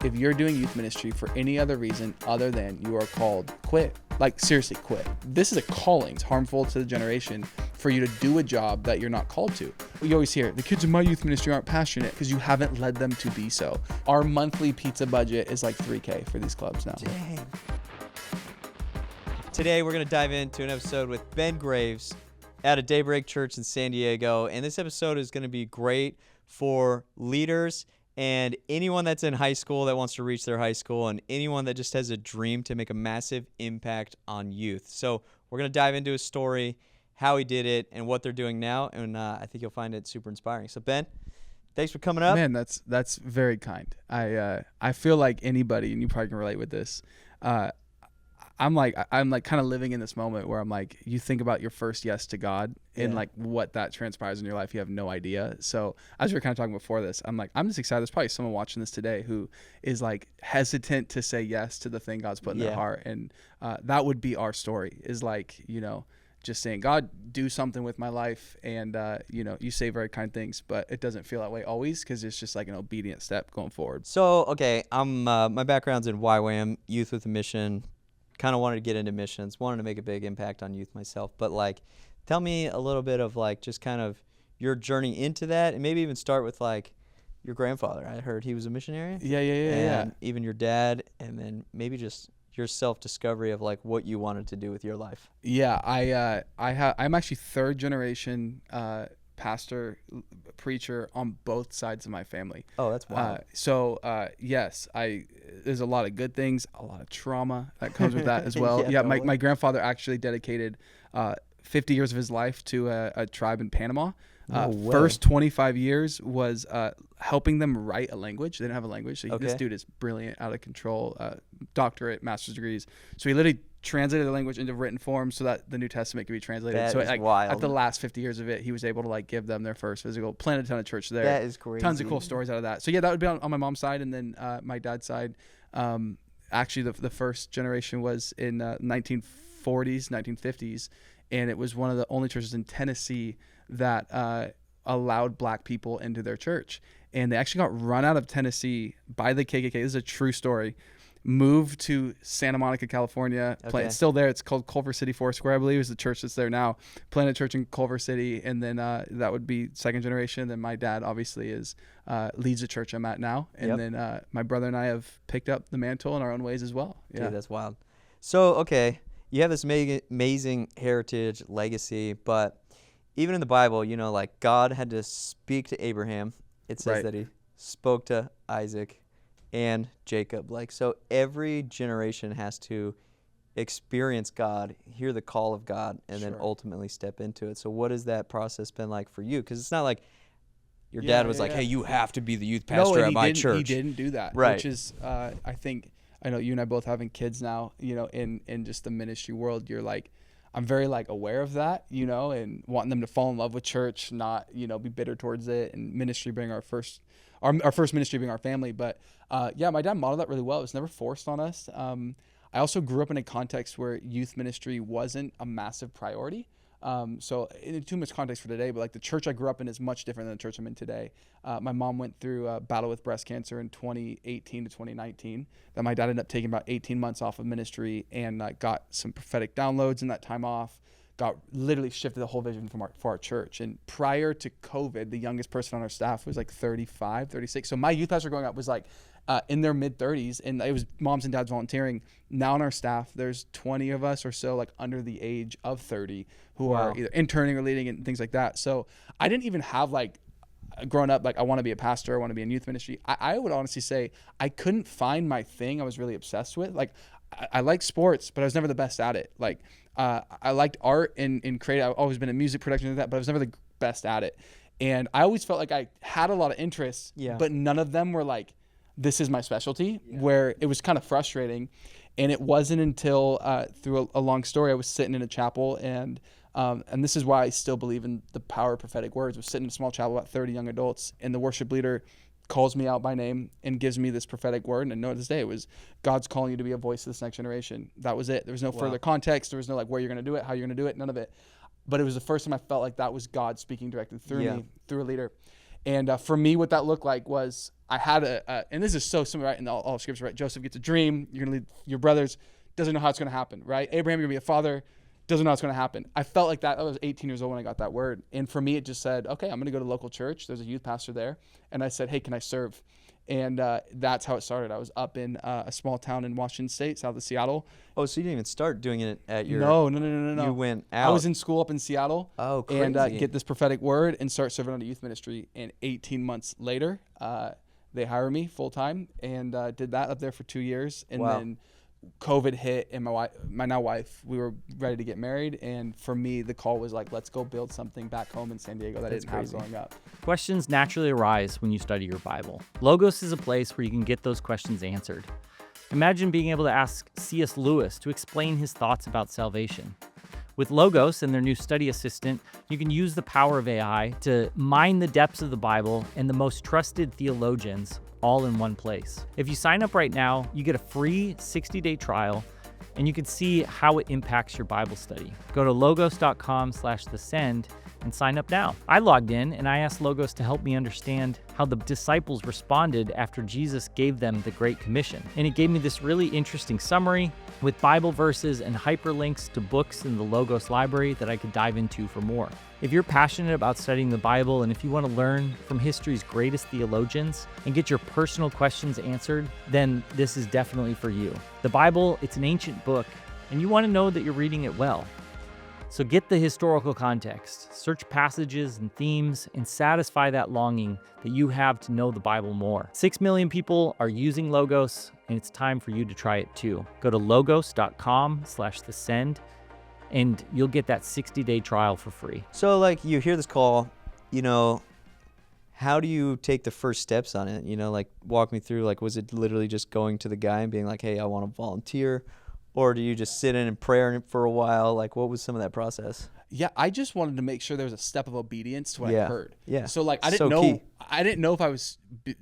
If you're doing youth ministry for any other reason other than you are called, quit. Like, seriously, quit. This is a calling. It's harmful to the generation for you to do a job that you're not called to. You always hear, the kids in my youth ministry aren't passionate because you haven't led them to be so. Our monthly pizza budget is like $3,000 for these clubs now. Dang. Today, we're going to dive into an episode with Ben Graves at a Daybreak Church in San Diego. And this episode is going to be great for leaders and anyone that's in high school that wants to reach their high school, and anyone that just has a dream to make a massive impact on youth. So we're going to dive into his story, how he did it, and what they're doing now, and I think you'll find it super inspiring. So Ben, thanks for coming up. Man, that's very kind. I feel like anybody, and you probably can relate with this, I'm like kind of living in this moment where I'm like, you think about your first yes to God and like what that transpires in your life, you have no idea. So as we were kind of talking before this, I'm like, I'm just excited. There's probably someone watching this today who is like hesitant to say yes to the thing God's put in their heart. And that would be our story, is like, you know, just saying, God, do something with my life. And, you know, you say very kind things, but it doesn't feel that way always, because it's just like an obedient step going forward. So, okay, my background's in YWAM, Youth with a Mission. Kind of wanted to get into missions, wanted to make a big impact on youth myself. But like, tell me a little bit of like just kind of your journey into that, and maybe even start with like your grandfather. I heard he was a missionary. Yeah. And even your dad, and then maybe just your self-discovery of like what you wanted to do with your life. Yeah, I'm actually third generation pastor, preacher on both sides of my family. Oh, that's wild. Yes, there's a lot of good things, a lot of trauma that comes with that as well. Yeah, totally. my grandfather actually dedicated 50 years of his life to a tribe in Panama. No way. First 25 years was helping them write a language. They didn't have a language. So This dude is brilliant, out of control, doctorate, master's degrees. So he literally translated the language into written form so that the New Testament could be translated. That so is like, wild. at the last 50 years of it, he was able to like give them their first physical, planted a ton of church there. That is crazy. Tons of cool stories out of that. So yeah, that would be on my mom's side. And then my dad's side, actually the first generation was in 1940s, 1950s. And it was one of the only churches in Tennessee that allowed black people into their church. And they actually got run out of Tennessee by the KKK. This is a true story. Moved to Santa Monica, California. It's still there. It's called Culver City Foursquare, I believe, is the church that's there now. Planted a church in Culver City, and then that would be second generation. Then my dad obviously leads the church I'm at now. And then my brother and I have picked up the mantle in our own ways as well. Yeah, dude, that's wild. So, okay, you have this amazing heritage, legacy, but even in the Bible, you know, like God had to speak to Abraham. It says that he spoke to Isaac and Jacob. Like, so every generation has to experience God, hear the call of God, and then ultimately step into it. So what has that process been like for you? Because it's not like your dad was like, hey, you have to be the youth pastor at my church. He didn't do that. Right. Which is, I know you and I both having kids now, you know, in just the ministry world, you're like, I'm very like aware of that, you know, and wanting them to fall in love with church, not, you know, be bitter towards it, and ministry being our first ministry being our family. But my dad modeled that really well. It was never forced on us. I also grew up in a context where youth ministry wasn't a massive priority. So in too much context for today, but like the church I grew up in is much different than the church I'm in today. My mom went through a battle with breast cancer in 2018 to 2019. That my dad ended up taking about 18 months off of ministry, and got some prophetic downloads in that time off. Literally shifted the whole vision for our church. And prior to COVID, the youngest person on our staff was like 35, 36. So my youth pastor growing up was like in their mid 30s, and it was moms and dads volunteering. Now on our staff, there's 20 of us or so like under the age of 30 who are either interning or leading and things like that. So I didn't even have like growing up, like I want to be a pastor, I want to be in youth ministry. I would honestly say I couldn't find my thing I was really obsessed with. Like I like sports, but I was never the best at it. Like I liked art and creative. I've always been in music production and that, but I was never the best at it. And I always felt like I had a lot of interests, but none of them were like, this is my specialty, where it was kind of frustrating. And it wasn't until through a long story, I was sitting in a chapel, and this is why I still believe in the power of prophetic words. I was sitting in a small chapel, about 30 young adults, and the worship leader calls me out by name and gives me this prophetic word. And I know to this day, it was, God's calling you to be a voice of this next generation. That was it. There was no further context. There was no like where you're going to do it, how you're going to do it, none of it. But it was the first time I felt like that was God speaking directly through me, through a leader. And for me, what that looked like was I had and this is so similar, right? In all scripture, right? Joseph gets a dream. You're going to lead your brothers. Doesn't know how it's going to happen, right? Abraham, you're going to be a father. Doesn't know how it's going to happen. I felt like that. I was 18 years old when I got that word. And for me, it just said, okay, I'm going to go to the local church. There's a youth pastor there. And I said, hey, can I serve? And that's how it started. I was up in a small town in Washington State, south of Seattle. Oh, so you didn't even start doing it at your... No. You went out. I was in school up in Seattle. Oh, crazy. And get this prophetic word and start serving on a youth ministry. And 18 months later, they hire me full time and did that up there for 2 years. And then COVID hit, and my now wife, we were ready to get married. And for me, the call was like, let's go build something back home in San Diego that I didn't have growing up. Questions naturally arise when you study your Bible. Logos is a place where you can get those questions answered. Imagine being able to ask C.S. Lewis to explain his thoughts about salvation. With Logos and their new study assistant, you can use the power of AI to mine the depths of the Bible and the most trusted theologians all in one place. If you sign up right now, you get a free 60-day trial, and you can see how it impacts your Bible study. Go to logos.com/thesend and sign up now. I logged in and I asked Logos to help me understand how the disciples responded after Jesus gave them the Great Commission. And it gave me this really interesting summary with Bible verses and hyperlinks to books in the Logos library that I could dive into for more. If you're passionate about studying the Bible, and if you want to learn from history's greatest theologians and get your personal questions answered, then this is definitely for you. The Bible, it's an ancient book, and you want to know that you're reading it well. So get the historical context, search passages and themes, and satisfy that longing that you have to know the Bible more. 6 million people are using Logos, and it's time for you to try it too. Go to logos.com/thesend, and you'll get that 60-day trial for free. So, like, you hear this call, how do you take the first steps on it? Walk me through, was it literally just going to the guy and being like, hey, I want to volunteer? Or do you just sit in prayer for a while? What was some of that process? Yeah, I just wanted to make sure there was a step of obedience to what I heard. Yeah. So I didn't know. I didn't know if I was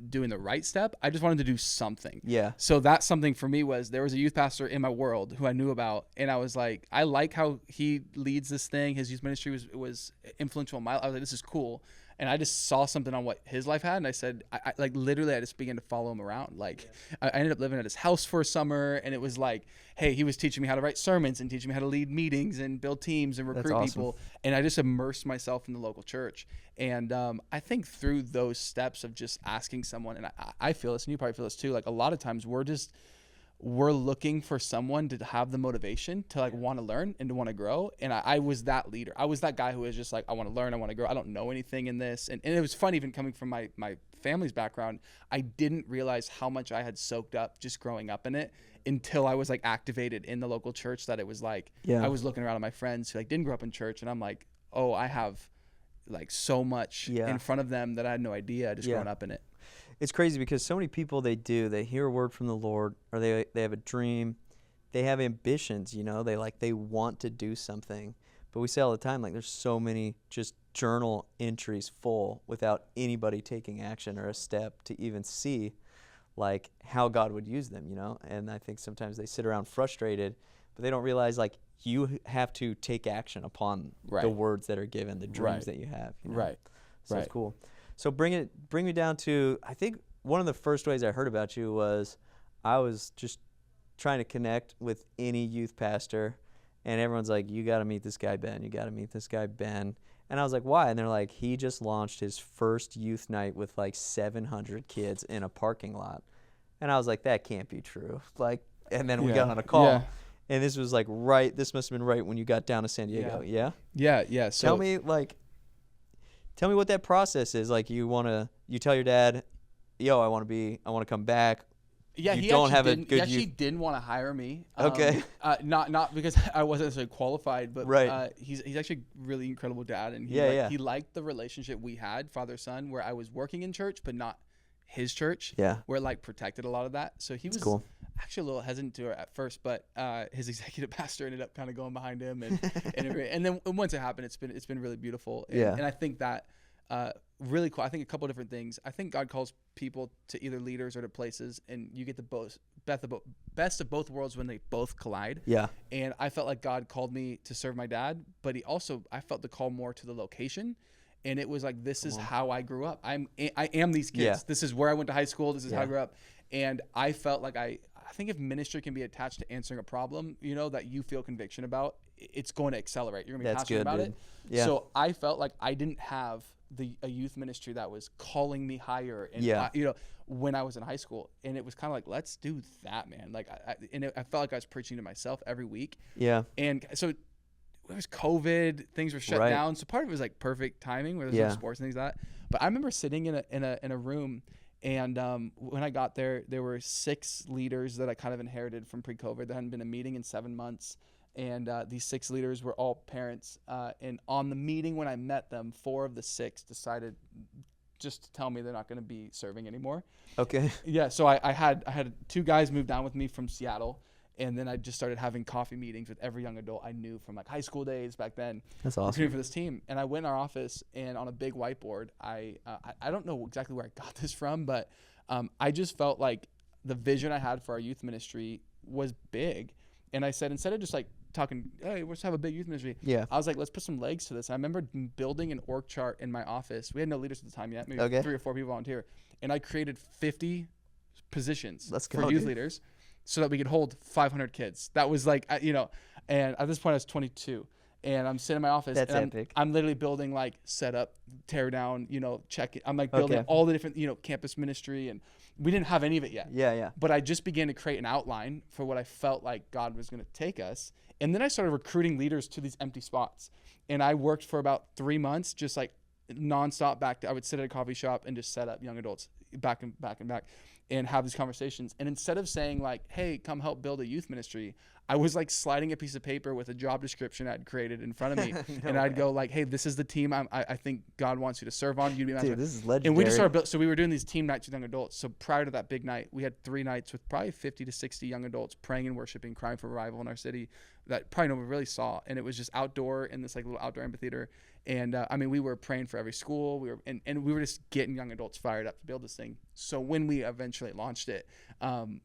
doing the right step. I just wanted to do something. Yeah. So that something for me was there was a youth pastor in my world who I knew about, and I was like, I like how he leads this thing. His youth ministry was influential in my life. I was like, this is cool. And I just saw something on what his life had, and I said, I literally, I just began to follow him around. I ended up living at his house for a summer, and it was like, hey, he was teaching me how to write sermons and teaching me how to lead meetings and build teams and recruit people. And I just immersed myself in the local church. And I think through those steps of just asking someone, and I feel this, and you probably feel this too, a lot of times we're looking for someone to have the motivation to want to learn and to want to grow. And I was that leader. I was that guy who was just I want to learn, I want to grow. I don't know anything in this. And it was fun, even coming from my family's background, I didn't realize how much I had soaked up just growing up in it until I was activated in the local church, that it was I was looking around at my friends who didn't grow up in church, and I'm like, oh, I have so much in front of them that I had no idea just growing up in it. It's crazy because so many people, they hear a word from the Lord, or they have a dream, they have ambitions, they want to do something. But we say all the time, there's so many just journal entries full without anybody taking action or a step to even see how God would use them, And I think sometimes they sit around frustrated, but they don't realize you have to take action upon the words that are given, the dreams that you have. Right. So it's cool. So bring me down to, I think one of the first ways I heard about you was I was just trying to connect with any youth pastor, and everyone's like, you got to meet this guy, Ben. You got to meet this guy, Ben. And I was like, why? And they're like, he just launched his first youth night with 700 kids in a parking lot. And I was like, that can't be true. And then we got on a call. Yeah. And this was this must have been right when you got down to San Diego. Yeah? Yeah. So Tell me what that process is. You tell your dad, yo, I want to come back. Yeah, he actually didn't want to hire me. Okay. Not because I wasn't necessarily qualified, but he's actually a really incredible dad, and he liked the relationship we had, father-son, where I was working in church, but not his church. Yeah. Where it protected a lot of that. So he was actually a little hesitant to it at first, but his executive pastor ended up kind of going behind him, and then once it happened, it's been really beautiful. And I think that really cool. I think a couple of different things. I think God calls people to either leaders or to places, and you get the best of both worlds when they both collide. Yeah. And I felt like God called me to serve my dad, but I felt the call more to the location. And it was like, this is on. how I grew up. I am these kids. Yeah. This is where I went to high school. This is how I Yeah. grew up. And I felt like I think if ministry can be attached to answering a problem, you know, that you feel conviction about, it's going to accelerate. You're going to be That's passionate good, about dude. it. Yeah. So I felt like I didn't have a youth ministry that was calling me higher. And, Yeah. you know, when I was in high school, and it was kind of like, let's do that, man. Like, I felt like I was preaching to myself every week. Yeah. And so it was COVID, things were shut Right. down. So part of it was like perfect timing where there's Yeah. no sports and things like that. But I remember sitting in a room, and when I got there were 6 leaders that I kind of inherited from pre-COVID. There hadn't been a meeting in 7 months. And these 6 leaders were all parents. And on the meeting when I met them, 4 of the 6 decided just to tell me they're not going to be serving anymore. Okay. Yeah, so I had 2 guys move down with me from Seattle, and then I just started having coffee meetings with every young adult I knew from like high school days back then. That's recruiting awesome. for this team. And I went in our office, and on a big whiteboard, I don't know exactly where I got this from, but I just felt like the vision I had for our youth ministry was big. And I said, instead of just like talking, hey, let's have a big youth ministry. Yeah. I was like, let's put some legs to this. And I remember building an org chart in my office. We had no leaders at the time yet. Maybe Okay. 3 or 4 people volunteer. And I created 50 positions Let's for go, youth dude. leaders so that we could hold 500 kids. That was like, you know, and at this point I was 22. And I'm sitting in my office. That's and epic. I'm literally building like setup, tear down, you know, check it. I'm like building Okay. all the different, you know, campus ministry. And we didn't have any of it yet. Yeah. Yeah. But I just began to create an outline for what I felt like God was going to take us. And then I started recruiting leaders to these empty spots. And I worked for about 3 months, just like nonstop I would sit at a coffee shop and just set up young adults back and back and back and have these conversations. And instead of saying like, hey, come help build a youth ministry, I was like sliding a piece of paper with a job description I'd created in front of me. And I'd go like, hey, this is the team I think God wants you to serve on. You'd be my Dude, this is legendary. and we just started so we were doing these team nights with young adults. So prior to that big night, we had 3 nights with probably 50 to 60 young adults praying and worshiping, crying for revival in our city that probably nobody really saw. And it was just outdoor in this like little outdoor amphitheater. And I mean, we were praying for every school. We were and we were just getting young adults fired up to build this thing. So when we eventually launched it,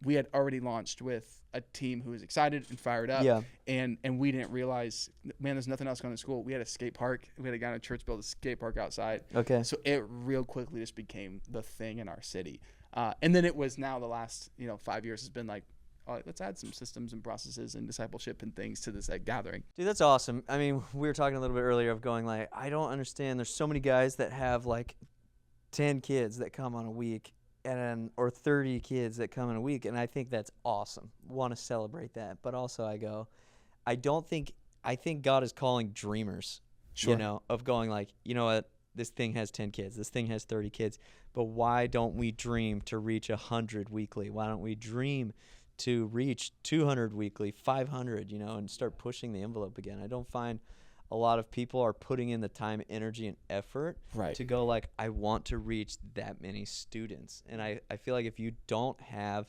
we had already launched with a team who was excited and fired up. Yeah. And we didn't realize, man, there's nothing else going to school. We had a skate park. We had a guy in a church build a skate park outside. Okay. So it real quickly just became the thing in our city. And then it was now the last, 5 years has been like, all right, let's add some systems and processes and discipleship and things to this like gathering. Dude, that's awesome. I mean, we were talking a little bit earlier of going like, I don't understand. There's so many guys that have like 10 kids that come on a week or 30 kids that come in a week. And I think that's awesome. Want to celebrate that. But also I think God is calling dreamers, Sure. of going like, you know what? This thing has 10 kids. This thing has 30 kids. But why don't we dream to reach 100 weekly? Why don't we dream to reach 200 weekly, 500, and start pushing the envelope again? I don't find a lot of people are putting in the time, energy, and effort Right. to go like, I want to reach that many students. And I feel like if you don't have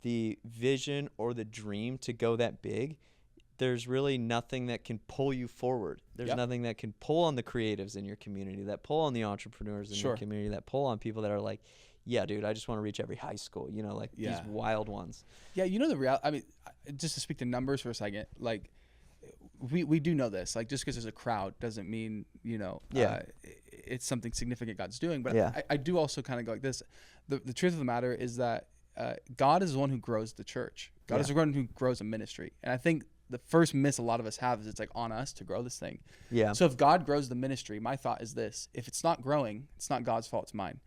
the vision or the dream to go that big, there's really nothing that can pull you forward. There's Yep. nothing that can pull on the creatives in your community, that pull on the entrepreneurs in Sure. your community, that pull on people that are like, yeah, dude, I just want to reach every high school, Yeah. these wild ones. Yeah, the reality. I mean, just to speak to numbers for a second, like we do know this. Like just because there's a crowd doesn't mean Yeah. it's something significant God's doing. But Yeah. I do also kind of go like this. The truth of the matter is that God is the one who grows the church. God Yeah. is the one who grows a ministry. And I think the first miss a lot of us have is it's like on us to grow this thing. Yeah. So if God grows the ministry, my thought is this: if it's not growing, it's not God's fault, it's mine.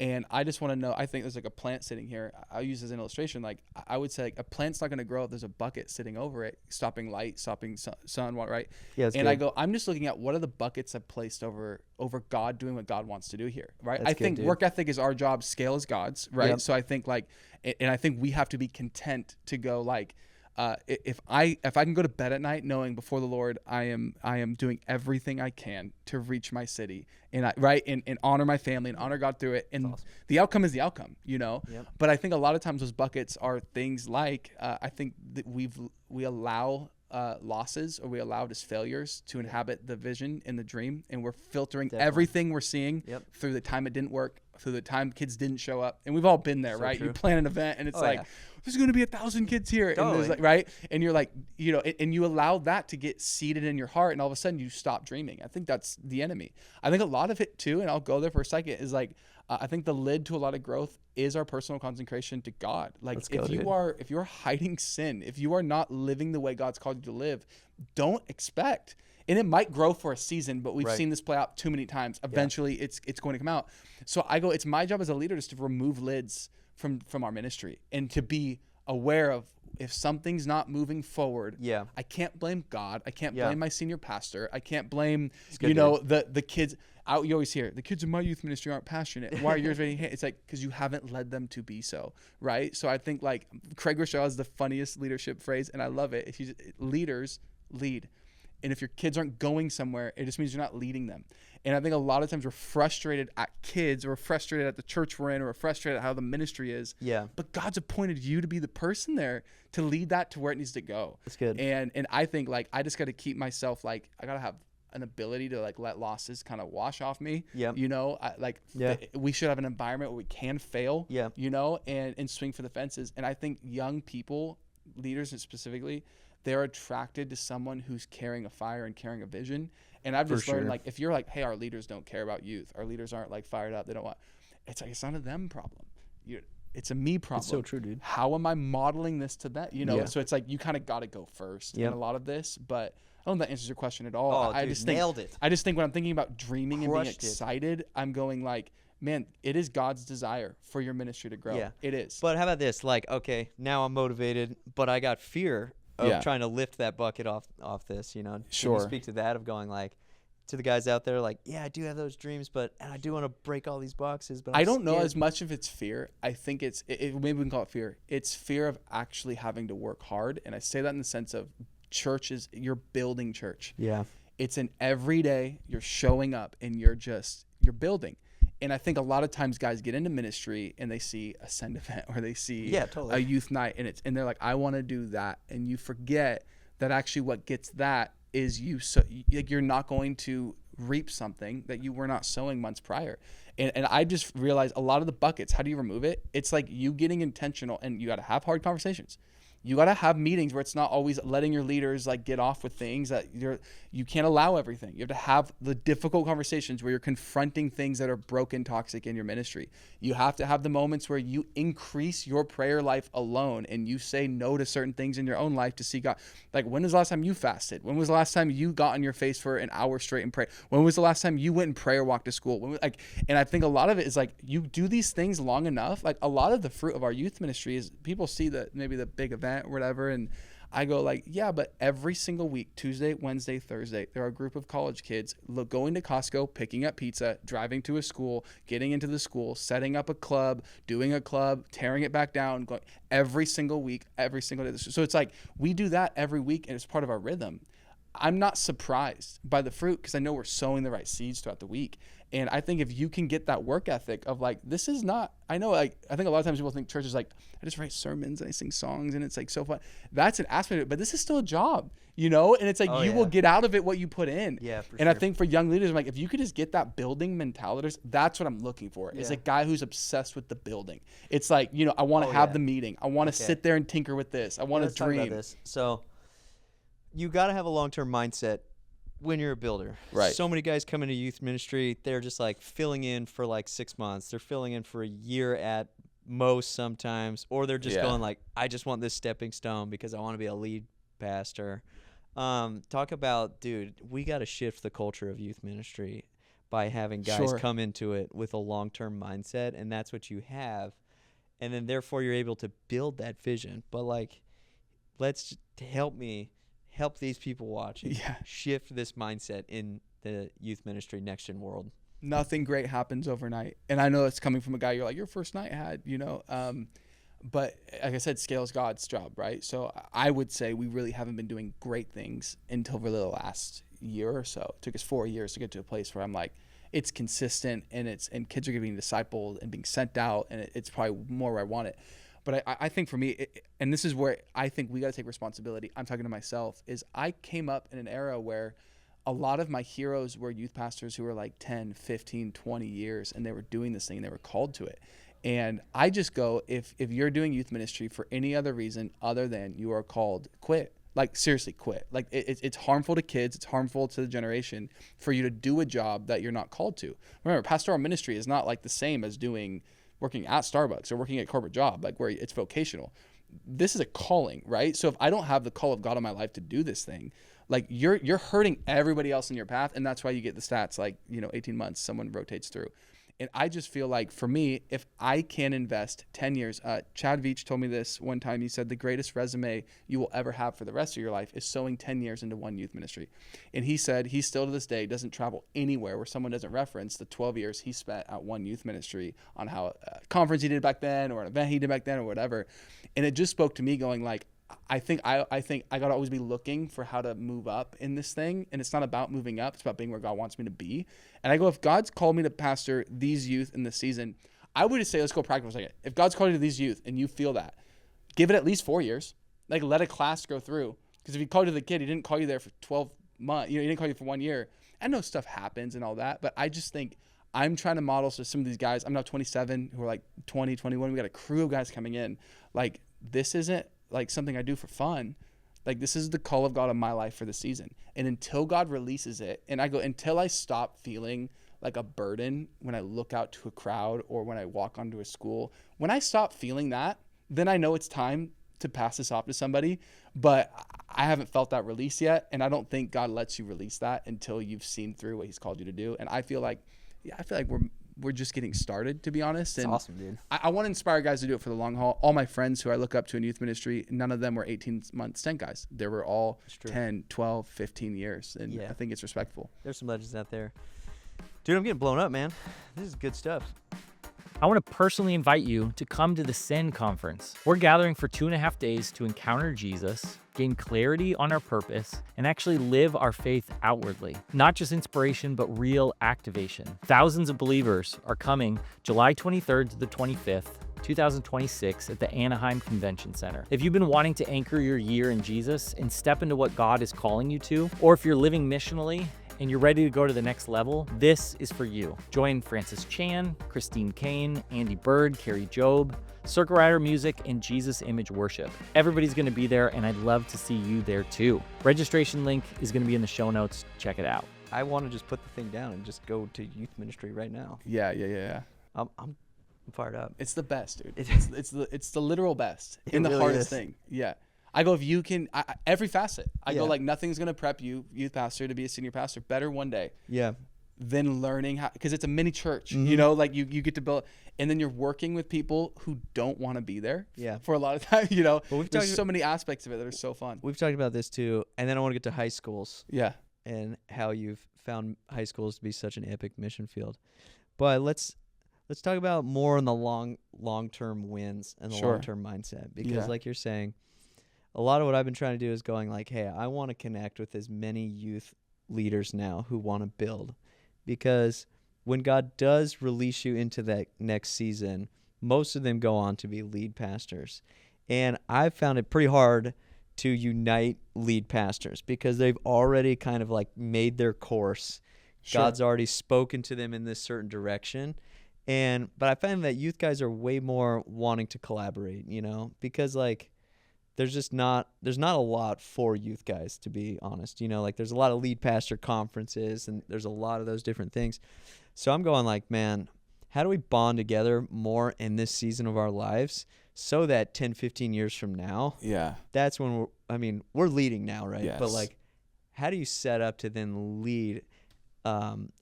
And I just want to know, I think there's like a plant sitting here. I'll use as an illustration. Like I would say like a plant's not going to grow if there's a bucket sitting over it, stopping light, stopping sun, water, right? Yeah, that's and good. I go, I'm just looking at what are the buckets I've placed over God doing what God wants to do here, right? That's I good, think dude. work ethic is our job, scale is God's, right? Yep. So I think and I think we have to be content to go like, if I can go to bed at night knowing before the Lord I am doing everything I can to reach my city and honor my family and honor God through it, and awesome. the outcome is the outcome, Yep. But I think a lot of times those buckets are things like I think that we allow losses, or we allow just failures to inhabit the vision and the dream, and we're filtering Definitely. everything we're seeing Yep. through the time it didn't work, through the time kids didn't show up, and we've all been there, So right? true. You plan an event and it's like, there's going to be 1,000 kids here. And Totally. there's like, right. And you're like, you know, and you allow that to get seated in your heart. And all of a sudden you stop dreaming. I think that's the enemy. I think a lot of it too, and I'll go there for a second, is like, I think the lid to a lot of growth is our personal consecration to God. Like if you're hiding sin, if you are not living the way God's called you to live, don't expect. And it might grow for a season, but we've seen this play out too many times. Eventually it's going to come out. So I go, it's my job as a leader just to remove lids from our ministry and to be aware of if something's not moving forward. I can't blame God. I can't blame my senior pastor. I can't blame, the kids. You always hear the kids in my youth ministry aren't passionate. Why are yours ready? It's like, because you haven't led them to be so, right? So I think like Craig Rochelle has the funniest leadership phrase, and I love it. If leaders lead. And if your kids aren't going somewhere, it just means you're not leading them. And I think a lot of times we're frustrated at kids, or we're frustrated at the church we're in, or we're frustrated at how the ministry is. But God's appointed you to be the person there to lead that to where it needs to go. That's good. And I think like I just got to keep myself, like I got to have an ability to like let losses kind of wash off me. We should have an environment where we can fail. And swing for the fences. And I think young people, leaders specifically, they're attracted to someone who's carrying a fire and carrying a vision. And I've just learned, like, if you're like, hey, our leaders don't care about youth, our leaders aren't like fired up, they don't want, it's like, it's not a them problem. It's a me problem. It's so true, dude. How am I modeling this to them? So it's like, you kind of got to go first in a lot of this, but I don't know if that answers your question at all. I just nailed it. I just think when I'm thinking about dreaming and being excited, I'm going like, man, it is God's desire for your ministry to grow. It is. But how about this? Like, okay, now I'm motivated, but I got fear of trying to lift that bucket off this, you know? Can you speak to that, of going like, to the guys out there, like, yeah, I do have those dreams, but and I do want to break all these boxes, but I don't know as much if it's fear. I think maybe we can call it fear. It's fear of actually having to work hard. And I say that in the sense of churches, you're building church. It's an everyday, you're showing up and you're building. And I think a lot of times guys get into ministry and they see a send event or they see a youth night and they're like, I want to do that. And you forget that actually what gets that is you're not going to reap something that you were not sowing months prior. And I just realized a lot of the buckets, how do you remove it? It's like you getting intentional, and you got to have hard conversations. You got to have meetings where it's not always letting your leaders like get off with things that you can't allow everything. You have to have the difficult conversations where you're confronting things that are broken, toxic in your ministry. You have to have the moments where you increase your prayer life alone and you say no to certain things in your own life to see God. Like, when was the last time you fasted? When was the last time you got on your face for an hour straight and pray? When was the last time you went and prayer walked to school? And I think a lot of it is like, you do these things long enough. Like, a lot of the fruit of our youth ministry is people see maybe the big event or whatever, and I go like, yeah, but every single week, Tuesday, Wednesday, Thursday, there are a group of college kids going to Costco, picking up pizza, driving to a school, getting into the school, setting up a club, doing a club, tearing it back down, going every single week, every single day. So it's like, we do that every week and it's part of our rhythm. I'm not surprised by the fruit because I know we're sowing the right seeds throughout the week. And I think if you can get that work ethic of like, this is not, I know, like, I think a lot of times people think church is like, I just write sermons and I sing songs and it's like so fun. That's an aspect of it, but this is still a job, you know? And it's like, will get out of it what you put in. I think for young leaders, I'm like, if you could just get that building mentality, that's what I'm looking for. It's a guy who's obsessed with the building. It's like, I want to have the meeting. I want to sit there and tinker with this. I want to dream. Talk about this. So you got to have a long-term mindset when you're a builder. Right. So many guys come into youth ministry, they're just like filling in for like 6 months. They're filling in for a year at most sometimes, or they're just going like, I just want this stepping stone because I want to be a lead pastor. Talk about, dude, we got to shift the culture of youth ministry by having guys come into it with a long-term mindset, and that's what you have. And then therefore you're able to build that vision. But like, let's help these people watching shift this mindset in the youth ministry next gen world. Nothing great happens overnight. And I know it's coming from a guy you're like, your first night had, but like I said, scale is God's job, right? So I would say we really haven't been doing great things until really the last year or so. It took us 4 years to get to a place where I'm like, it's consistent and kids are getting discipled and being sent out, and it's probably more where I want it. But I think for me, and this is where I think we got to take responsibility, I'm talking to myself, is I came up in an era where a lot of my heroes were youth pastors who were like 10, 15, 20 years, and they were doing this thing and they were called to it. And I just go, if you're doing youth ministry for any other reason other than you are called, quit. Like, seriously, quit. Like, it's harmful to kids. It's harmful to the generation for you to do a job that you're not called to. Remember, pastoral ministry is not like the same as working at Starbucks or working at a corporate job, like where it's vocational. This is a calling, right? So if I don't have the call of God on my life to do this thing, like you're hurting everybody else in your path. And that's why you get the stats, like, 18 months, someone rotates through. And I just feel like, for me, if I can invest 10 years, Chad Veach told me this one time. He said the greatest resume you will ever have for the rest of your life is sowing 10 years into one youth ministry. And he said he still to this day doesn't travel anywhere where someone doesn't reference the 12 years he spent at one youth ministry on how a conference he did back then or an event he did back then or whatever. And it just spoke to me going like, I think I got to always be looking for how to move up in this thing. And it's not about moving up. It's about being where God wants me to be. And I go, if God's called me to pastor these youth in this season, I would just say, let's go practical for a second. If God's called you to these youth and you feel that, give it at least 4 years. Like, let a class go through. Because if he called you the kid, he didn't call you there for 12 months. He didn't call you for 1 year. I know stuff happens and all that, but I just think I'm trying to model so some of these guys, I'm now 27, who are like 20, 21. We got a crew of guys coming in. Like, this isn't like something I do for fun. Like, this is the call of God on my life for the season. And until God releases it, and I go, until I stop feeling like a burden when I look out to a crowd or when I walk onto a school, when I stop feeling that, then I know it's time to pass this off to somebody. But I haven't felt that release yet. And I don't think God lets you release that until you've seen through what he's called you to do. And I feel like, we're just getting started, to be honest. It's and awesome, dude. I want to inspire guys to do it for the long haul. All my friends who I look up to in youth ministry, none of them were 18-month stint guys. They were all 10, 12, 15 years. And I think it's respectful. There's some legends out there. Dude, I'm getting blown up, man. This is good stuff. I want to personally invite you to come to the Send Conference. We're gathering for 2.5 days to encounter Jesus, gain clarity on our purpose, and actually live our faith outwardly. Not just inspiration, but real activation. Thousands of believers are coming July 23rd to the 25th, 2026 at the Anaheim Convention Center. If you've been wanting to anchor your year in Jesus and step into what God is calling you to, or if you're living missionally and you're ready to go to the next level, this is for you. Join Francis Chan, Christine Kane, Andy Bird, Carrie Job, Circle Rider Music, and Jesus Image Worship. Everybody's going to be there, and I'd love to see you there too. Registration link is going to be in the show notes. Check it out. I want to just put the thing down and just go to youth ministry right now. Yeah. I'm fired up. It's the best, dude. It's the literal best and the really hardest is. thing. Yeah. I go, if you can, every facet. I go, Yeah. like, nothing's going to prep you, youth pastor, to be a senior pastor better one day Yeah. than learning how, because it's a mini church, Mhm. like you get to build, and then you're working with people who don't want to be there Yeah. for a lot of time, But we've There's talked- so many aspects of it that are so fun. We've talked about this too, and then I want to get to high schools Yeah. and how you've found high schools to be such an epic mission field. But let's talk about more on the long-term wins and the Sure. long-term mindset, because Yeah. like you're saying, a lot of what I've been trying to do is going like, hey, I want to connect with as many youth leaders now who want to build, because when God does release you into that next season, most of them go on to be lead pastors. And I've found it pretty hard to unite lead pastors because they've already kind of like made their course. Sure. God's already spoken to them in this certain direction. But I find that youth guys are way more wanting to collaborate, because like there's not a lot for youth guys, to be honest. Like there's a lot of lead pastor conferences and there's a lot of those different things. So I'm going like, man, how do we bond together more in this season of our lives so that 10, 15 years from now, Yeah. that's when we're leading now, right? Yes. But like, how do you set up to then lead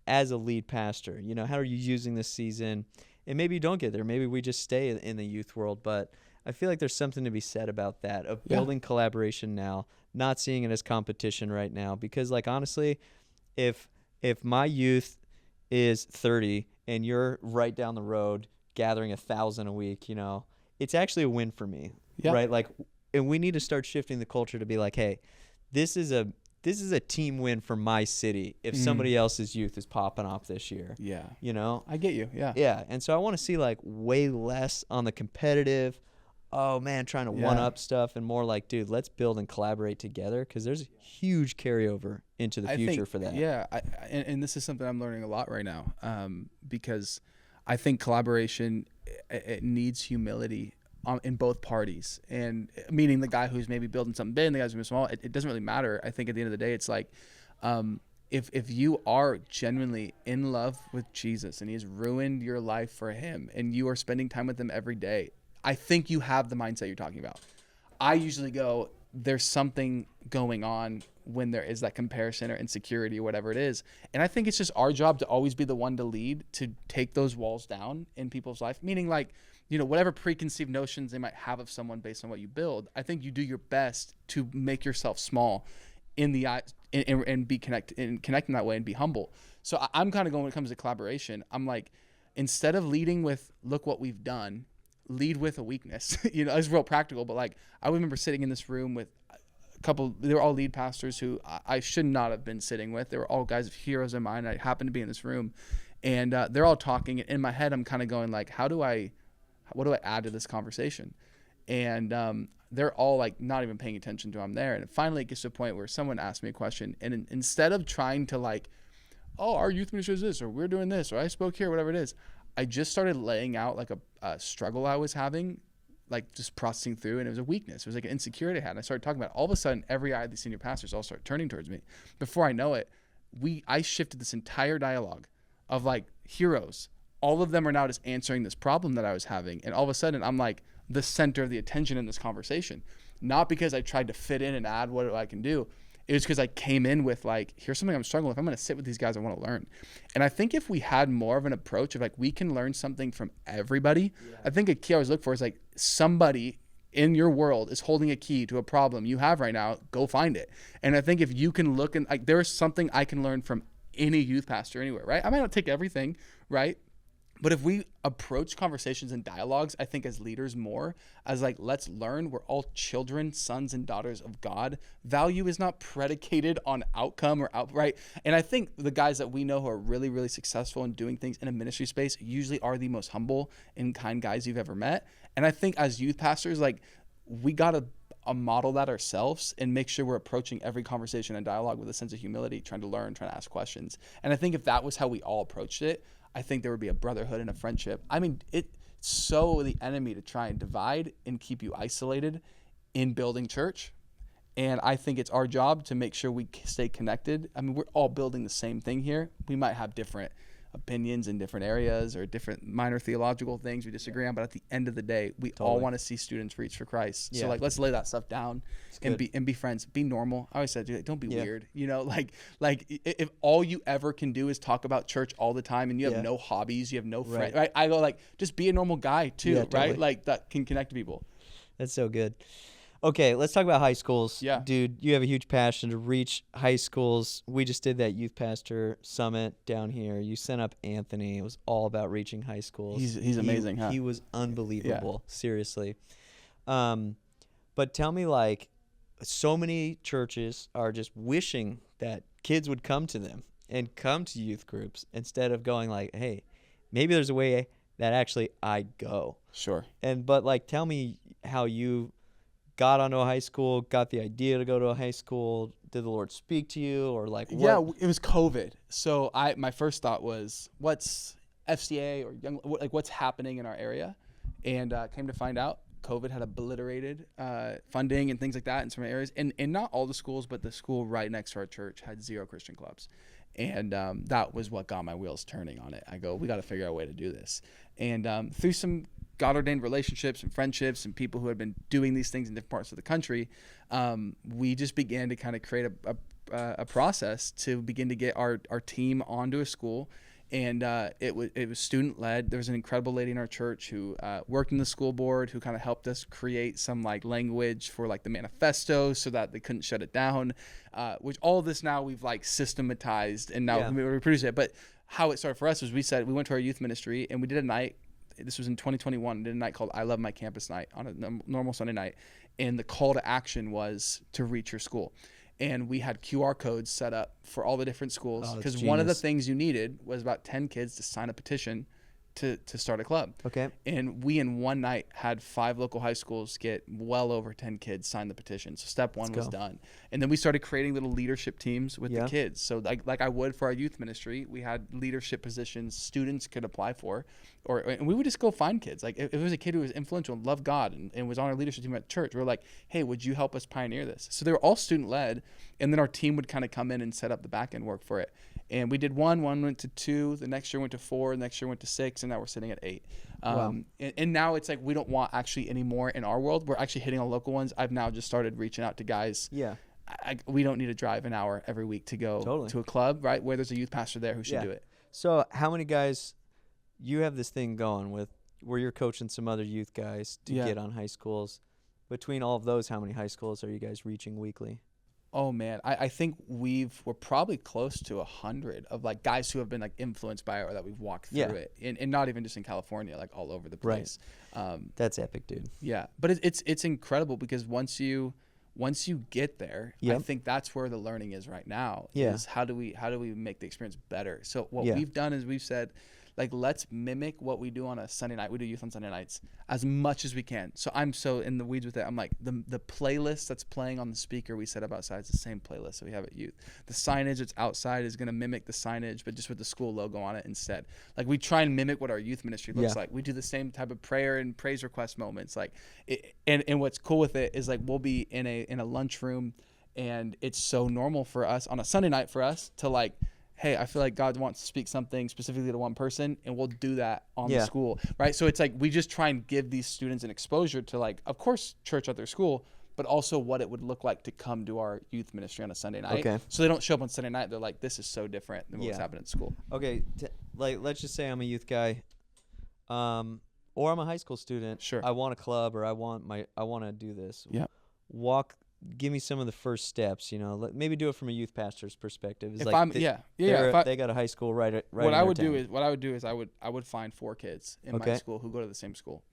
as a lead pastor? How are you using this season? And maybe you don't get there. Maybe we just stay in the youth world, but I feel like there's something to be said about that, of building collaboration now, not seeing it as competition right now. Because like, honestly, if my youth is 30 and you're right down the road gathering 1,000 a week, it's actually a win for me, right? Like, and we need to start shifting the culture to be like, hey, this is a team win for my city if somebody else's youth is popping off this year. Yeah. I I get you. Yeah. Yeah. And so I want to see like way less on the competitive, oh man, trying to one up stuff, and more like, dude, let's build and collaborate together, because there's a huge carryover into the future for that. Yeah, and this is something I'm learning a lot right now, because I think collaboration, it needs humility in both parties, and meaning the guy who's maybe building something big and the guy who's maybe small, it doesn't really matter. I think at the end of the day, it's like, if you are genuinely in love with Jesus and he's ruined your life for him and you are spending time with him every day, I think you have the mindset you're talking about. I usually go, there's something going on when there is that comparison or insecurity or whatever it is. And I think it's just our job to always be the one to lead, to take those walls down in people's life. Meaning, like, you know, whatever preconceived notions they might have of someone based on what you build, I think you do your best to make yourself small in the eye and be connected and connect in that way and be humble. So I'm kind of going, when it comes to collaboration, I'm like, instead of leading with, look what we've done, lead with a weakness. You know, it's real practical, but like, I remember sitting in this room with a couple, they were all lead pastors who I should not have been sitting with. They were all guys of heroes of mine. I happened to be in this room, and they're all talking. In my head, I'm kind of going like, what do I add to this conversation? And they're all like not even paying attention to I'm there. And finally it gets to a point where someone asked me a question, and instead of trying to like, oh, our youth ministry is this, or we're doing this, or I spoke here, whatever it is, I just started laying out like a struggle I was having, like just processing through, and it was a weakness. It was like an insecurity I had. And I started talking about it. All of a sudden, every eye of the senior pastors all start turning towards me. Before I know it, I shifted this entire dialogue of like heroes. All of them are now just answering this problem that I was having. And all of a sudden, I'm like the center of the attention in this conversation. Not because I tried to fit in and add what I can do. It was because I came in with like, here's something I'm struggling with. I'm going to sit with these guys I want to learn. And I think if we had more of an approach of like, we can learn something from everybody. Yeah. I think a key I always look for is like, somebody in your world is holding a key to a problem you have right now. Go find it. And I think if you can look, and like, there is something I can learn from any youth pastor anywhere, right? I might not take everything, right? But if we approach conversations and dialogues, I think as leaders more as like, let's learn, we're all children, sons and daughters of God. Value is not predicated on outcome or outright. And I think the guys that we know who are really, really successful in doing things in a ministry space usually are the most humble and kind guys you've ever met. And I think as youth pastors, like, we got to model that ourselves and make sure we're approaching every conversation and dialogue with a sense of humility, trying to learn, trying to ask questions. And I think if that was how we all approached it, I think there would be a brotherhood and a friendship. I mean, it's so the enemy to try and divide and keep you isolated in building church. And I think it's our job to make sure we stay connected. I mean, we're all building the same thing here. We might have different opinions in different areas or different minor theological things we disagree on, but at the end of the day, we all want to see students reach for Christ. Yeah. So like, let's lay that stuff down and be friends, be normal. I always said, dude, don't be weird. You know, like if all you ever can do is talk about church all the time and you have no hobbies, you have no friends, right? I go like, just be a normal guy too, right? Totally. Like that can connect to people. That's so good. Okay, let's talk about high schools. Yeah. Dude, you have a huge passion to reach high schools. We just did that youth pastor summit down here. You sent up Anthony. It was all about reaching high schools. He's amazing, huh? He was unbelievable, seriously. But tell me, like, so many churches are just wishing that kids would come to them and come to youth groups instead of going like, hey, maybe there's a way that actually I'd go. Sure. But like, tell me how you got onto a high school, got the idea to go to a high school. Did the Lord speak to you, or like what? Yeah, it was COVID. So my first thought was, what's FCA or young, like what's happening in our area? And came to find out COVID had obliterated funding and things like that in some areas. And not all the schools, but the school right next to our church had 0 Christian clubs. And that was what got my wheels turning on it. I go, we got to figure out a way to do this. And through some God-ordained relationships and friendships and people who had been doing these things in different parts of the country, we just began to kind of create a process to begin to get our team onto a school. And it was student-led. There was an incredible lady in our church who worked in the school board, who kind of helped us create some like language for like the manifesto so that they couldn't shut it down, which all of this now we've like systematized and now we reproduce it. But how it started for us was we went to our youth ministry and we did a night. This was in 2021. Did a night called I Love My Campus Night on a normal Sunday night. And the call to action was to reach your school. And we had QR codes set up for all the different schools because one of the things you needed was about 10 kids to sign a petition to start a club. Okay. And we in one night had 5 local high schools get well over 10 kids sign the petition. So step 1 was done. And then we started creating little leadership teams with the kids. So like I would for our youth ministry, we had leadership positions students could apply for, and we would just go find kids. Like if it was a kid who was influential and loved God and was on our leadership team at church, we were like, hey, would you help us pioneer this? So they were all student led, and then our team would kind of come in and set up the back end work for it. And we did one went to 2, the next year went to 4, the next year went to 6, and now we're sitting at 8. Wow. And now it's like we don't want actually any more in our world. We're actually hitting on local ones. I've now just started reaching out to guys. Yeah. We don't need to drive an hour every week to go to a club, right, where there's a youth pastor there who should do it. So how many guys, you have this thing going with where you're coaching some other youth guys to get on high schools. Between all of those, how many high schools are you guys reaching weekly? Oh man, I think we're probably close to 100 of like guys who have been like influenced by it or that we've walked through it, and not even just in California, like all over the place. Right. That's epic, dude. Yeah, but it's incredible because once you get there, I think that's where the learning is right now. Is how do we make the experience better? So what we've done is we've said, like, let's mimic what we do on a Sunday night. We do youth on Sunday nights as much as we can. So I'm so in the weeds with it. I'm like, the playlist that's playing on the speaker we set up outside is the same playlist that we have at youth. The signage that's outside is going to mimic the signage, but just with the school logo on it instead. Like, we try and mimic what our youth ministry looks like. We do the same type of prayer and praise request moments. Like, and what's cool with it is, like, we'll be in a lunchroom, and it's so normal for us on a Sunday night for us to, like, hey, I feel like God wants to speak something specifically to one person, and we'll do that on the school, right? So it's like we just try and give these students an exposure to, like, of course, church at their school, but also what it would look like to come to our youth ministry on a Sunday night. Okay. So they don't show up on Sunday night. They're like, this is so different than what's happening at school. Okay, like let's just say I'm a youth guy, or I'm a high school student. Sure. I want a club, or I want to do this. Yeah. Give me some of the first steps, maybe do it from a youth pastor's perspective. It's they got a high school right what I would do is I would find 4 kids in my school who go to the same school.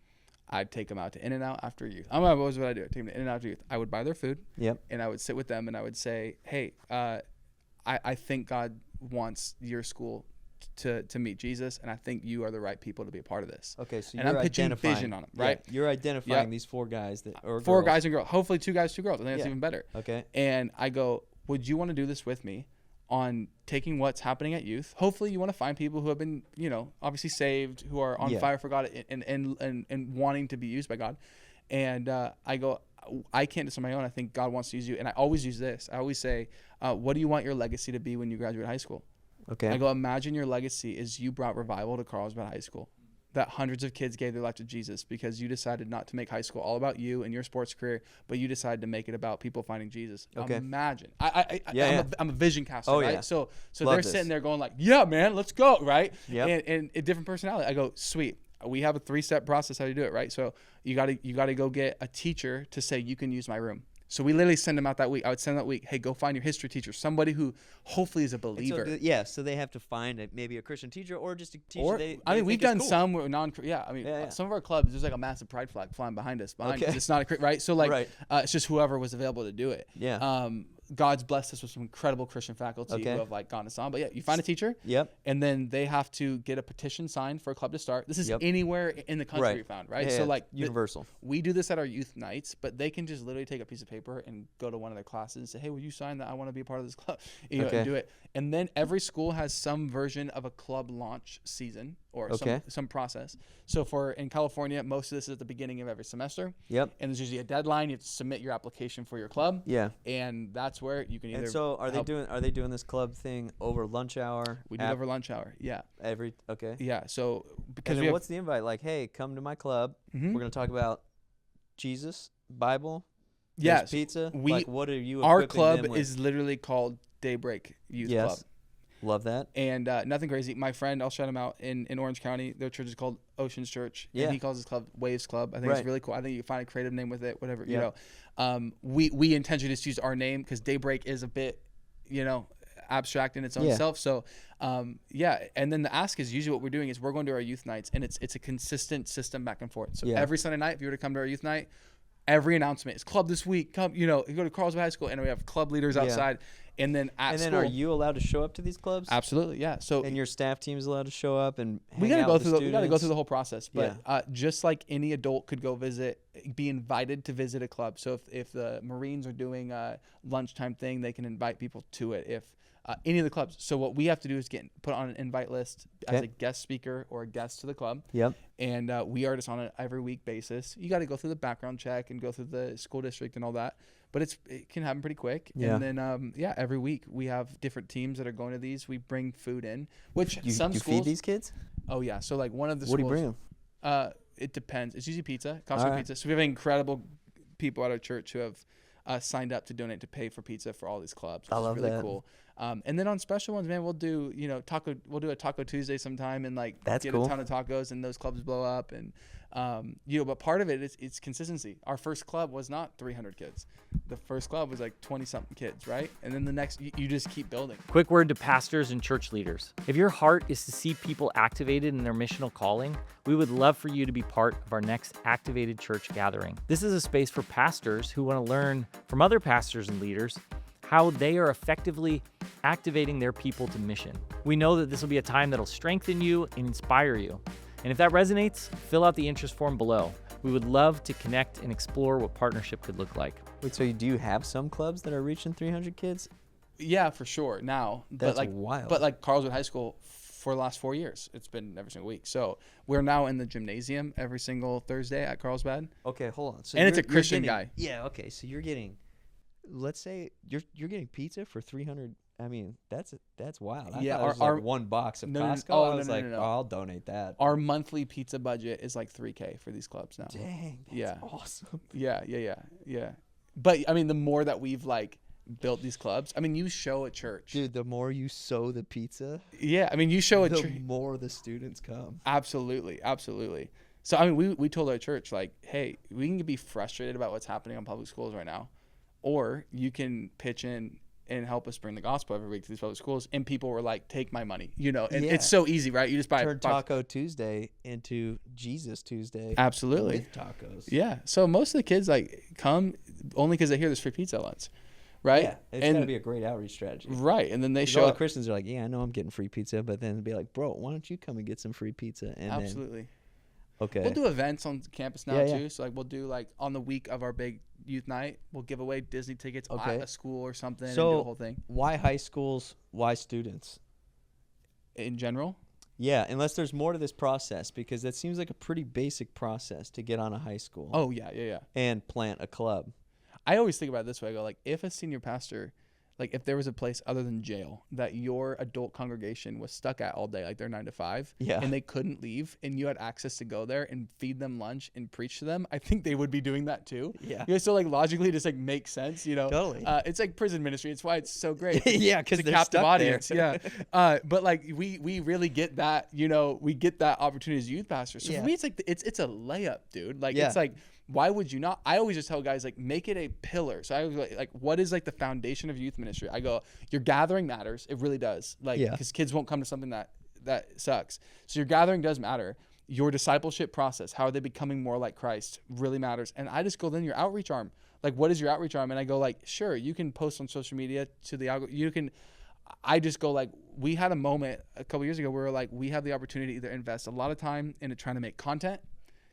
I'd take them out to In-N-Out after youth. What was what I do? I'd take them to In-N-Out after youth. I would buy their food. Yep. And I would sit with them and I would say, hey, I think God wants your school to meet Jesus, and I think you are the right people to be a part of this. Okay, so and I'm pitching vision on them, right? Yeah, you're identifying these 4 guys or 4 girls. guys and girls. Hopefully 2 guys, 2 girls. I think that's even better. Okay. And I go, would you want to do this with me on taking what's happening at youth? Hopefully you want to find people who have been, obviously saved, who are on fire for God and wanting to be used by God. And I go, I can't do this on my own. I think God wants to use you. And I always use this. I always say, what do you want your legacy to be when you graduate high school? Okay. I go, imagine your legacy is you brought revival to Carlsbad High School, that hundreds of kids gave their life to Jesus because you decided not to make high school all about you and your sports career, but you decided to make it about people finding Jesus. Okay. Imagine. I'm a vision caster, right? Yeah. So Love they're this. sitting there going like, yeah, man, let's go, right? Yep. And a different personality. I go, sweet. We have a 3-step process how to do it, right? So you gotta go get a teacher to say you can use my room. So we literally send them out that week. I would send that week, hey, go find your history teacher, somebody who hopefully is a believer. So they have to find maybe a Christian teacher or just a teacher. Or, we've done some where some of our clubs, there's like a massive pride flag flying behind us. It's not right? So like, it's just whoever was available to do it. Yeah. God's blessed us with some incredible Christian faculty who have like gone us on. But yeah, you find a teacher. Yep. And then they have to get a petition signed for a club to start. This is anywhere in the country you found, right? So like universal. We do this at our youth nights, but they can just literally take a piece of paper and go to one of their classes and say, hey, will you sign that? I want to be a part of this club, and do it. And then every school has some version of a club launch season or some process. So in California, most of this is at the beginning of every semester. Yep. And there's usually a deadline. You have to submit your application for your club. Yeah. And that's where you can either. And so are they doing this club thing over lunch hour? We do it over lunch hour. Yeah. Yeah. So because what's the invite? Like, hey, come to my club. Mm-hmm. We're gonna talk about Jesus, Bible. Yes. Pizza. What are you? Our club is literally called Daybreak Youth Club. Love that. And nothing crazy. My friend, I'll shout him out, in Orange County, their church is called Oceans Church. Yeah. And he calls his club Waves Club. I think it's really cool. I think you can find a creative name with it, whatever, We intentionally just use our name because Daybreak is a bit, abstract in its own self. So, and then the ask is usually what we're doing is we're going to our youth nights, and it's a consistent system back and forth. So every Sunday night, if you were to come to our youth night, every announcement is club this week. Come, you go to Carlsbad High School, and we have club leaders outside. And then at And then school, are you allowed to show up to these clubs? absolutely, yeah. So And your staff team is allowed to show up and we hang gotta out go with through the we gotta go students? through the whole process. But just like any adult could go be invited to visit a club. So if the Marines are doing a lunchtime thing, they can invite people to it. If any of the clubs. So what we have to do is get put on an invite list as a guest speaker or a guest to the club. Yep. And we are just on an every week basis. You got to go through the background check and go through the school district and all that. But it can happen pretty quick. Yeah. And then every week we have different teams that are going to these. We bring food in, which You some schools feed these kids? Oh yeah. So like one of the What do schools. you bring them? It depends. It's usually pizza, Costco Alright. pizza. So we have incredible people at our church who have signed up to donate to pay for pizza for all these clubs, which I love is really that. cool. And then on special ones, man, we'll do we'll do a Taco Tuesday sometime and like That's get cool. a ton of tacos and those clubs blow up and but part of it is it's consistency. Our first club was not 300 kids. The first club was like 20 something kids, right? And then the next you just keep building. Quick word to pastors and church leaders. If your heart is to see people activated in their missional calling, we would love for you to be part of our next Activated Church gathering. This is a space for pastors who want to learn from other pastors and leaders how they are effectively activating their people to mission. We know that this will be a time that'll strengthen you and inspire you. And if that resonates, fill out the interest form below. We would love to connect and explore what partnership could look like. Wait, so do you have some clubs that are reaching 300 kids? Yeah, for sure. Now, That's but like wild. But like Carlswood High School for the last 4 years, it's been every single week. So we're now in the gymnasium every single Thursday at Carlsbad. Okay, hold on. So And it's a you're Christian getting- guy. Yeah, okay. So you're getting, let's say you're getting pizza for 300. I mean, that's wild. I Yeah, thought it was our like one box of no, no, no. Costco. Oh, I no, was no, like, no, no. oh, I'll donate that. Our monthly pizza budget is like $3,000 for these clubs now. Dang, that's Yeah. awesome. Yeah. But I mean, the more that we've like built these clubs, I mean, you show a church. Dude, the more you sow the pizza, Yeah, I mean, you show a the church. more the students come. Absolutely. So I mean, we told our church like, hey, we can be frustrated about what's happening on public schools right now, or you can pitch in and help us bring the gospel every week to these public schools. And people were like, take my money, and Yeah. it's so easy, right? You just buy Turn Taco Tuesday into Jesus Tuesday. Absolutely. With tacos. Yeah. So most of the kids like come only because they hear there's free pizza at lunch, right? Yeah, it's gotta be a great outreach strategy. Right. And then they 'Cause show all the up. Christians are like, yeah, I know I'm getting free pizza, but then they'd be like, bro, why don't you come and get some free pizza? And Absolutely. Then, okay. We'll do events on campus now Yeah, too. yeah. So like we'll do like on the week of our big youth night, we'll give away Disney tickets Okay. at a school or something and So- do the whole thing. Why high schools? Why students? In general, Yeah, unless there's more to this process, because that seems like a pretty basic process to get on a high school oh yeah. and plant a club. I always think about it this way. I go like, if a senior pastor, like if there was a place other than jail that your adult congregation was stuck at all day, like they're 9 to 5, Yeah. and they couldn't leave, and you had access to go there and feed them lunch and preach to them, I think they would be doing that too. Yeah. So like logically, it just like makes sense, Totally. It's like prison ministry. It's why it's so great. Yeah, 'cause it's a they're captive stuck there. audience. Yeah. But like we really get that. We get that opportunity as youth pastors. So Yeah. for me, it's like it's a layup, dude. Like Yeah. it's like, why would you not? I always just tell guys like make it a pillar. So I was like what is like the foundation of youth ministry? I go, your gathering matters. It really does. Like Yeah. because kids won't come to something that sucks. So your gathering does matter. Your discipleship process, how are they becoming more like Christ, really matters. And I just go, then your outreach arm. Like, what is your outreach arm? And I go like, sure, you can post on social media to the algorithm. You can. I just go like, we had a moment a couple years ago where like we have the opportunity to either invest a lot of time into trying to make content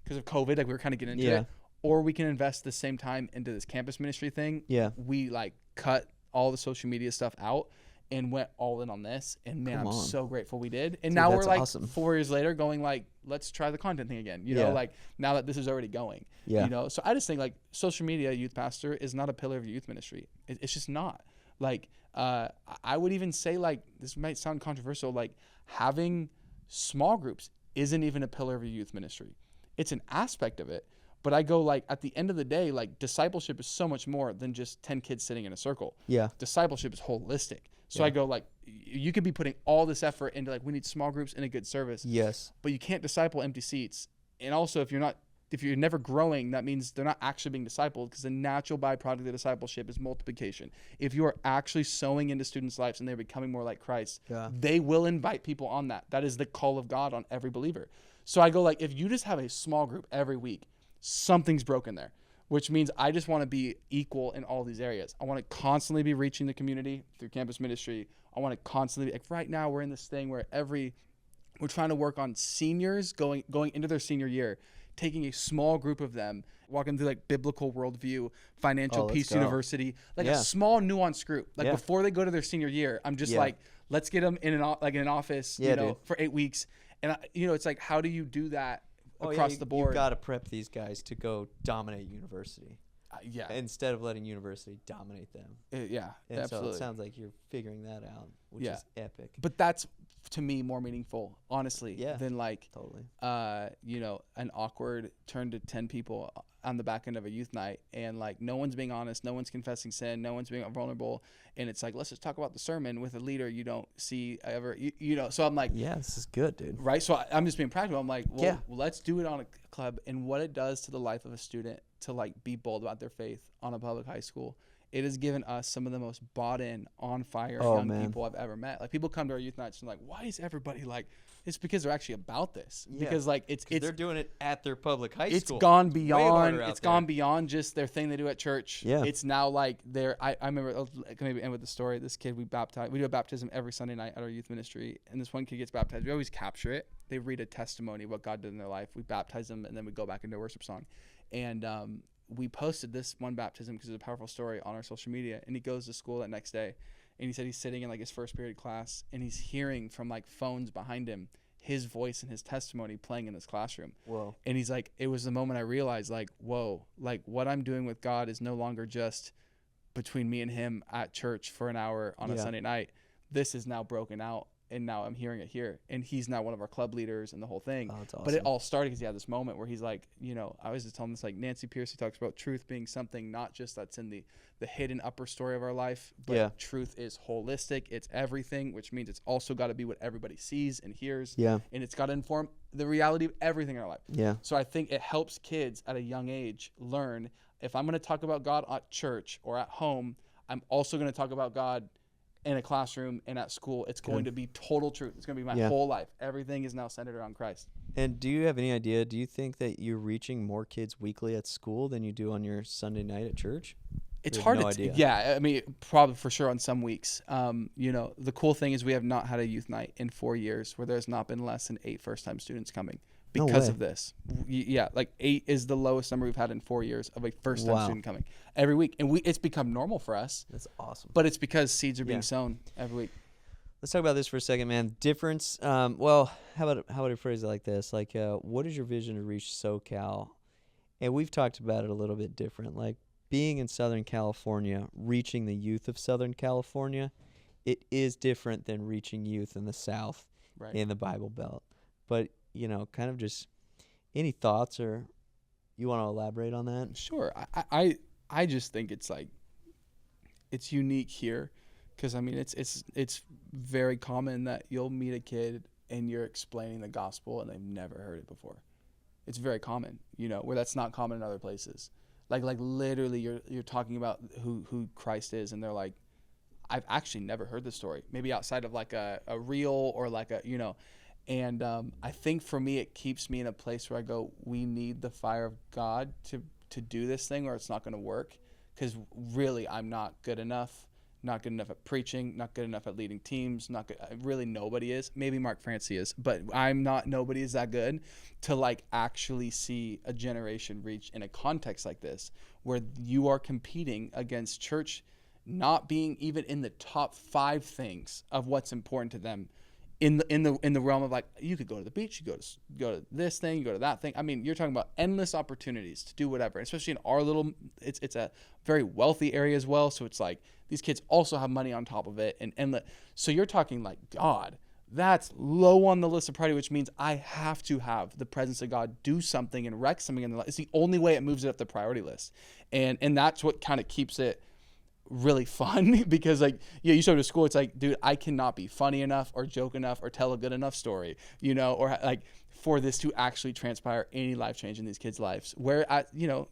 because of COVID, like we were kind of getting into Yeah. it, or we can invest the same time into this campus ministry thing. Yeah. We like cut all the social media stuff out and went all in on this. And man, Come I'm on. so grateful we did. And Dude, now we're that's like awesome. 4 years later going like, let's try the content thing again. You Yeah. know, like now that this is already going. Yeah. So I just think like social media youth pastor is not a pillar of your youth ministry. It's just not. Like I would even say like, this might sound controversial, like having small groups isn't even a pillar of your youth ministry. It's an aspect of it. But I go like at the end of the day, like discipleship is so much more than just 10 kids sitting in a circle. Yeah. Discipleship is holistic. So Yeah. I go like, you could be putting all this effort into like, we need small groups and a good service, Yes. but you can't disciple empty seats. And also if you're never growing, that means they're not actually being discipled, because the natural byproduct of discipleship is multiplication. If you are actually sowing into students' lives and they're becoming more like Christ, Yeah. they will invite people on that. That is the call of God on every believer. So I go like, if you just have a small group every week, something's broken there. which means I just want to be equal in all these areas. I want to constantly be reaching the community through campus ministry. I want to constantly be, like right now we're in this thing where we're trying to work on seniors going into their senior year, taking a small group of them, walking through like biblical worldview, financial peace university, like a small nuanced group. Like before they go to their senior year, I'm just like, let's get them in an office, for 8 weeks. And it's like, how do you do that across the board? You've got to prep these guys to go dominate university. Instead of letting university dominate them. And So absolutely. it sounds like you're figuring that out, which is epic. But that's, to me, more meaningful, honestly, than like, totally. An awkward turn to 10 people on the back end of a youth night, and like no one's being honest, no one's confessing sin, no one's being vulnerable, and it's like, let's just talk about the sermon with a leader you don't see ever, So I'm like, this is good, dude. Right. So I'm just being practical. I'm like, well, let's do it on a club, and what it does to the life of a student to like be bold about their faith on a public high school. It has given us some of the most bought in, on fire young people I've ever met. Like people come to our youth nights and like, why is everybody like? It's because they're actually about this. Because like it's they're doing it at their public high school. It's gone beyond. It's gone beyond just their thing they do at church. Yeah. It's now like I remember. I can maybe end with the story. This kid we baptized. We do a baptism every Sunday night at our youth ministry, and this one kid gets baptized. We always capture it. They read a testimony of what God did in their life. We baptize them, and then we go back into a worship song, and we posted this one baptism because it's a powerful story on our social media. And he goes to school that next day, and he said he's sitting in like his first period class, and he's hearing from like phones behind him his voice and his testimony playing in this classroom. Whoa. And he's like, it was the moment I realized like, whoa, like what I'm doing with God is no longer just between me and him at church for an hour on a Sunday night. This is now broken out, and now I'm hearing it here. And he's now one of our club leaders and the whole thing. Oh, that's awesome. But it all started because he had this moment where he's like, I was just telling this, like Nancy Pierce, who talks about truth being something not just that's in the hidden upper story of our life, but truth is holistic. It's everything, which means it's also got to be what everybody sees and hears. Yeah. And it's got to inform the reality of everything in our life. Yeah. So I think it helps kids at a young age learn, if I'm going to talk about God at church or at home, I'm also going to talk about God in a classroom and at school. It's going to be total truth. It's going to be my whole life. Everything is now centered around Christ. And do you have any idea, do you think that you're reaching more kids weekly at school than you do on your Sunday night at church? It's hard I mean, probably for sure on some weeks. The cool thing is we have not had a youth night in 4 years where there's not been less than 8 first-time students coming because of this. Like 8 is the lowest number we've had in 4 years of a first-time student coming every week. And it's become normal for us. That's awesome. But it's because seeds are being sown every week. Let's talk about this for a second, man. Difference. How about I phrase it like this? Like, what is your vision to reach SoCal? And we've talked about it a little bit different. Like, being in Southern California, reaching the youth of Southern California, it is different than reaching youth in the South, in the Bible Belt. But, kind of just any thoughts, or you want to elaborate on that? Sure. I just think it's like, it's unique here because, I mean, it's very common that you'll meet a kid and you're explaining the gospel and they've never heard it before. It's very common, where that's not common in other places. Like literally you're talking about who Christ is, and they're like, I've actually never heard this story, maybe outside of like a reel or like and I think for me it keeps me in a place where I go, we need the fire of God to do this thing, or it's not going to work, because really I'm not good enough at preaching, not good enough at leading teams, not good. Really nobody is. Maybe Mark Francie is, but nobody is that good to like actually see a generation reach in a context like this, where you are competing against church not being even in the top 5 things of what's important to them. In the realm of like, you could go to the beach, you go to this thing, you go to that thing. I mean, you're talking about endless opportunities to do whatever, especially in our little, it's a very wealthy area as well. So it's like these kids also have money on top of it. So you're talking like, God, that's low on the list of priority, which means I have to have the presence of God do something and wreck something in the life. It's the only way it moves it up the priority list. And that's what kind of keeps it really fun, because like, you show up to school, it's like, dude, I cannot be funny enough or joke enough or tell a good enough story, or like for this to actually transpire any life change in these kids' lives. Where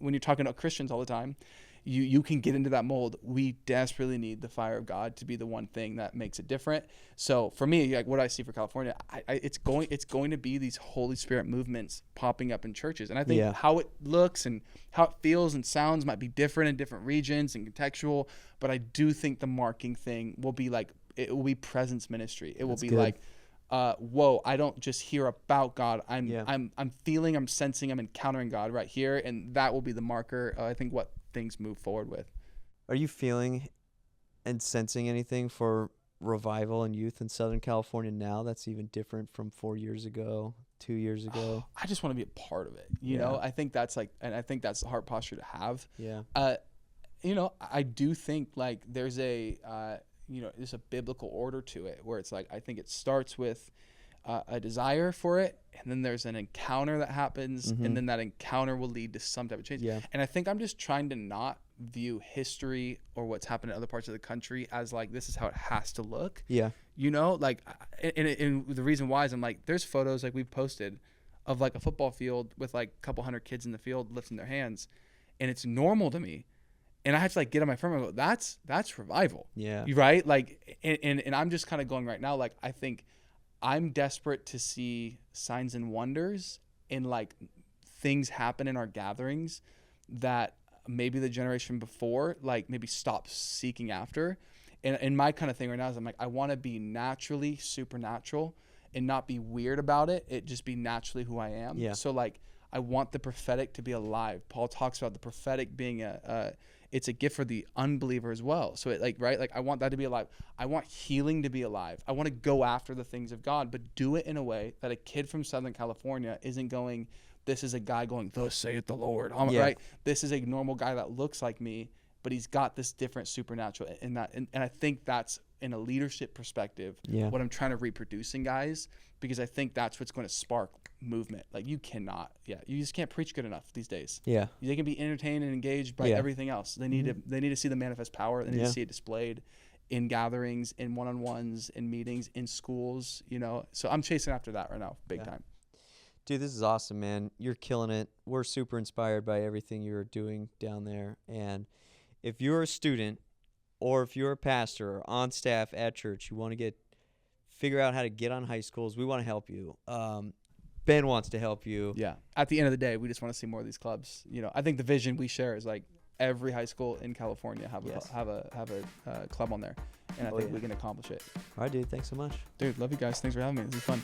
when you're talking to Christians all the time, you can get into that mold. We desperately need the fire of God to be the one thing that makes it different. So for me, like what I see for California, it's going to be these Holy Spirit movements popping up in churches. And I think how it looks and how it feels and sounds might be different in different regions and contextual, but I do think the marking thing will be like, it will be presence ministry. It will be good. Like, whoa, I don't just hear about God. I'm feeling, I'm sensing, I'm encountering God right here. And that will be the marker, I think, what things move forward with. Are you feeling and sensing anything for revival and youth in Southern California now that's even different from 4 years ago, 2 years ago? I just want to be a part of it. You know, I think that's like, and I think that's the heart posture to have. Yeah. You know, I do think like there's a biblical order to it where it's like, I think it starts with a desire for it, and then there's an encounter that happens, and then that encounter will lead to some type of change. Yeah. And I think I'm just trying to not view history or what's happened in other parts of the country as like, this is how it has to look. Yeah. You know, like, and the reason why is I'm like, there's photos like we've posted of like a football field with like a couple hundred kids in the field lifting their hands, and it's normal to me. And I have to like get on my phone and go, that's revival. Yeah. Right? Like, and I'm just kind of going right now, like, I think I'm desperate to see signs and wonders and like things happen in our gatherings that maybe the generation before, like maybe stopped seeking after. And my kind of thing right now is I'm like, I want to be naturally supernatural and not be weird about it. It just be naturally who I am. Yeah. So like, I want the prophetic to be alive. Paul talks about the prophetic being it's a gift for the unbeliever as well. So it like, right? Like I want that to be alive. I want healing to be alive. I want to go after the things of God, but do it in a way that a kid from Southern California isn't going, this is a guy going, thus saith the Lord, right? This is a normal guy that looks like me, but he's got this different supernatural in that. And I think that's in a leadership perspective, what I'm trying to reproduce in guys, because I think that's what's going to spark movement. Like you just can't preach good enough these days. Yeah. They can be entertained and engaged by everything else. They need to see the manifest power. They need to see it displayed in gatherings, in one-on-ones, in meetings, in schools, you know. So I'm chasing after that right now, big time. Dude, this is awesome, man. You're killing it. We're super inspired by everything you're doing down there. And if you're a student or if you're a pastor or on staff at church, you want to figure out how to get on high schools, we want to help you. Ben wants to help you. Yeah. At the end of the day, we just want to see more of these clubs. You know, I think the vision we share is like every high school in California have a club on there, and I think we can accomplish it. All right, dude. Thanks so much. Dude, love you guys. Thanks for having me. This is fun.